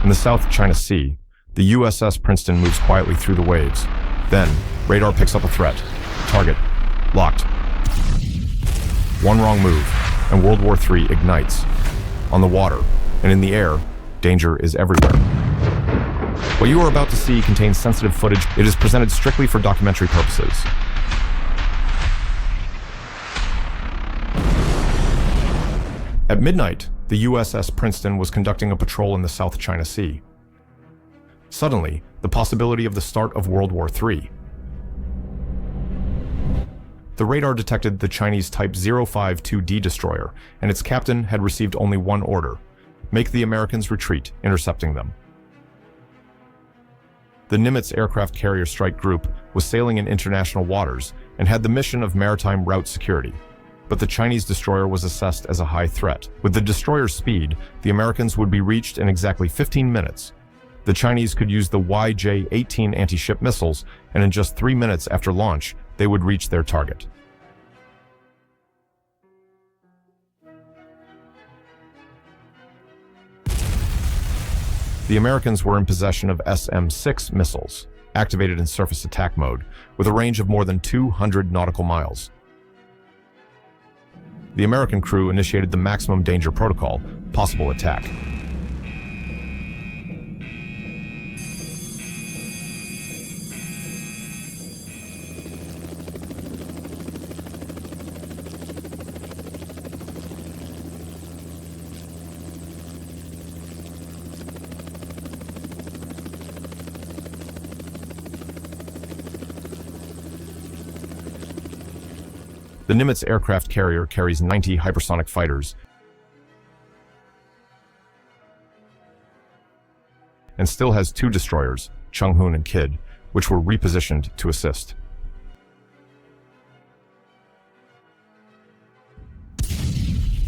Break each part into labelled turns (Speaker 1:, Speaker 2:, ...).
Speaker 1: In the South China Sea, the USS Princeton moves quietly through the waves. Then, radar picks up a threat. Target locked. One wrong move, and World War III ignites. On the water and in the air, danger is everywhere. What you are about to see contains sensitive footage. It is presented strictly for documentary purposes. At midnight, the USS Princeton was conducting a patrol in the South China Sea. Suddenly, the possibility of the start of World War III. The radar detected the Chinese Type 052D destroyer, and its captain had received only one order: make the Americans retreat, intercepting them. The Nimitz aircraft carrier strike group was sailing in international waters and had the mission of maritime route security. But the Chinese destroyer was assessed as a high threat. With the destroyer's speed, the Americans would be reached in exactly 15 minutes. The Chinese could use the YJ-18 anti-ship missiles, and in just 3 minutes after launch, they would reach their target. The Americans were in possession of SM-6 missiles, activated in surface attack mode, with a range of more than 200 nautical miles. The American crew initiated the maximum danger protocol, possible attack. The Nimitz aircraft carrier carries 90 hypersonic fighters and still has 2 destroyers, Changhoon and Kidd, which were repositioned to assist.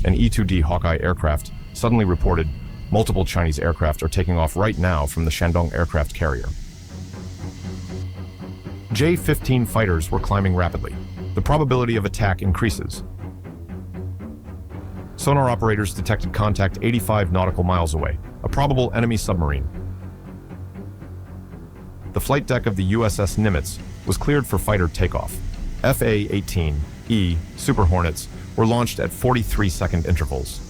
Speaker 1: An E-2D Hawkeye aircraft suddenly reported multiple Chinese aircraft are taking off right now from the Shandong aircraft carrier. J-15 fighters were climbing rapidly. The probability of attack increases. Sonar operators detected contact 85 nautical miles away, a probable enemy submarine. The flight deck of the USS Nimitz was cleared for fighter takeoff. FA-18E Super Hornets were launched at 43-second intervals.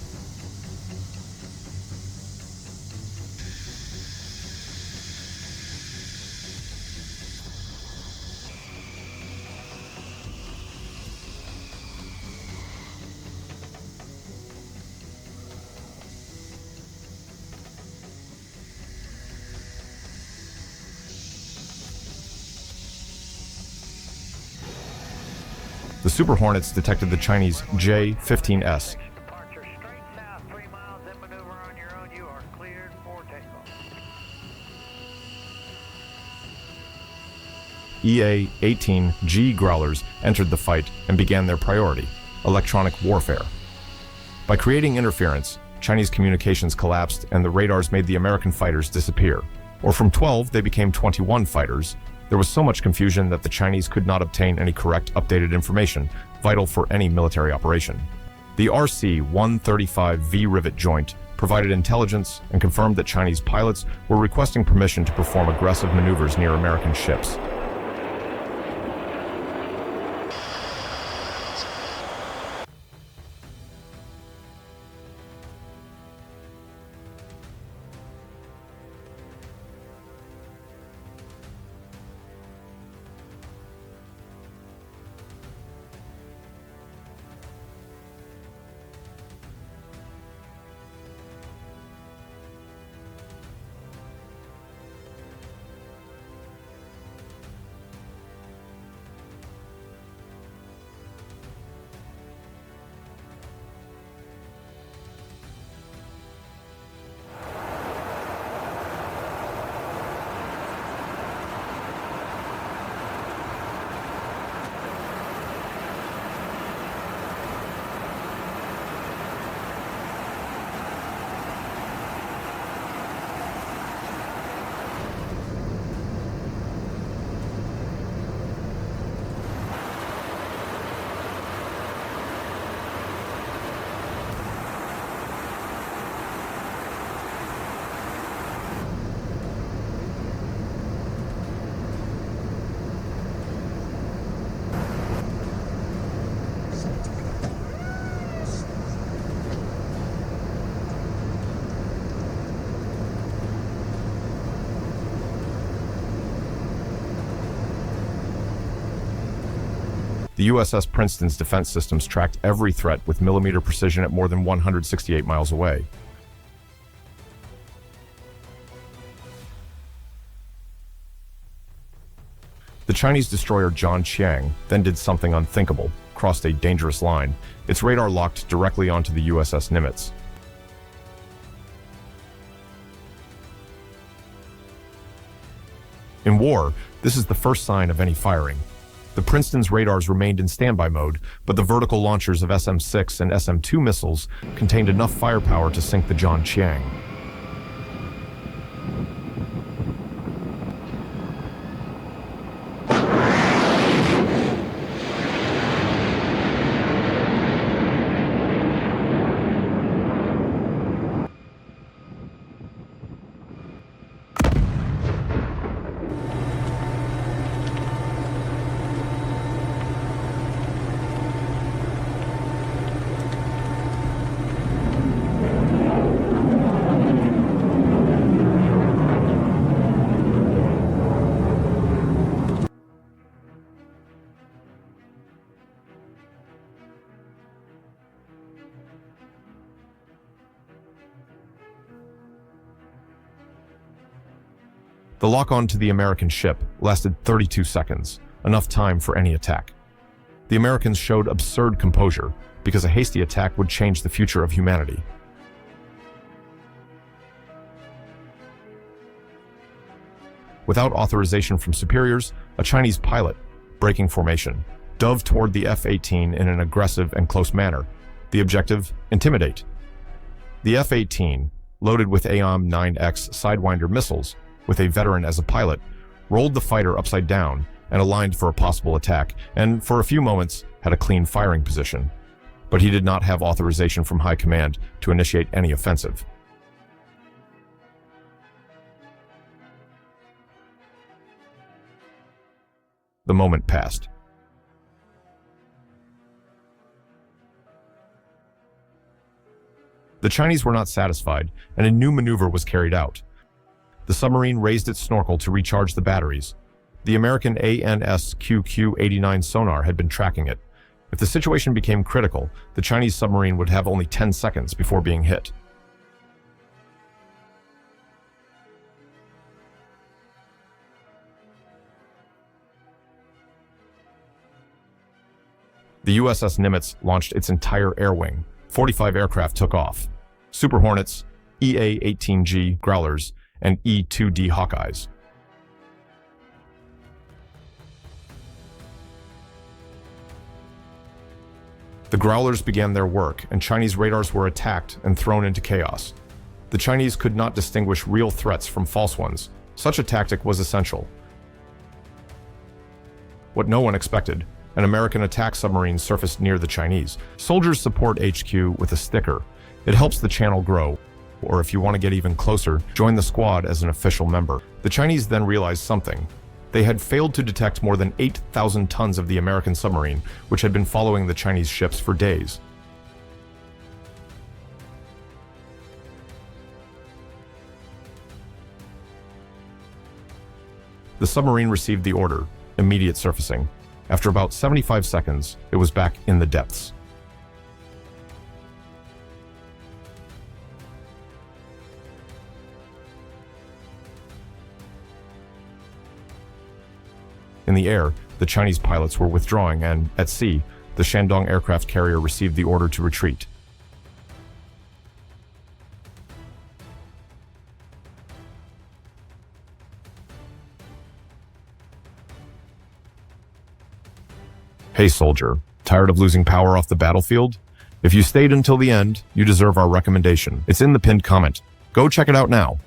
Speaker 1: The Super Hornets detected the Chinese J-15S.
Speaker 2: Departure straight south, 3 miles, then maneuver on your own. You are cleared for takeoff.
Speaker 1: EA-18G Growlers entered the fight and began their priority: electronic warfare. By creating interference, Chinese communications collapsed and the radars made the American fighters disappear. Or from 12, they became 21 fighters. There was so much confusion that the Chinese could not obtain any correct, updated information, vital for any military operation. The RC-135V rivet joint provided intelligence and confirmed that Chinese pilots were requesting permission to perform aggressive maneuvers near American ships. The USS Princeton's defense systems tracked every threat with millimeter precision at more than 168 miles away. The Chinese destroyer Zhangqiang then did something unthinkable, crossed a dangerous line. Its radar locked directly onto the USS Nimitz. In war, this is the first sign of any firing. The Princeton's radars remained in standby mode, but the vertical launchers of SM-6 and SM-2 missiles contained enough firepower to sink the Zhangqiang. The lock-on to the American ship lasted 32 seconds, enough time for any attack. The Americans showed absurd composure, because a hasty attack would change the future of humanity. Without authorization from superiors, a Chinese pilot, breaking formation, dove toward the F-18 in an aggressive and close manner. The objective, intimidate. The F-18, loaded with AIM-9X Sidewinder missiles, with a veteran as a pilot, rolled the fighter upside down and aligned for a possible attack, and for a few moments had a clean firing position. But he did not have authorization from high command to initiate any offensive. The moment passed. The Chinese were not satisfied, and a new maneuver was carried out. The submarine raised its snorkel to recharge the batteries. The American ANSQQ-89 sonar had been tracking it. If the situation became critical, the Chinese submarine would have only 10 seconds before being hit. The USS Nimitz launched its entire air wing. 45 aircraft took off. Super Hornets, EA-18G Growlers, and E-2D Hawkeyes. The Growlers began their work, and Chinese radars were attacked and thrown into chaos. The Chinese could not distinguish real threats from false ones. Such a tactic was essential. What no one expected, an American attack submarine surfaced near the Chinese. Soldiers support HQ with a sticker. It helps the channel grow. Or if you want to get even closer, join the squad as an official member. The Chinese then realized something. They had failed to detect more than 8,000 tons of the American submarine, which had been following the Chinese ships for days. The submarine received the order, immediate surfacing. After about 75 seconds, it was back in the depths. In the air, the Chinese pilots were withdrawing, and at sea, the Shandong aircraft carrier received the order to retreat. Hey soldier, tired of losing power off the battlefield? If you stayed until the end, you deserve our recommendation. It's in the pinned comment. Go check it out now.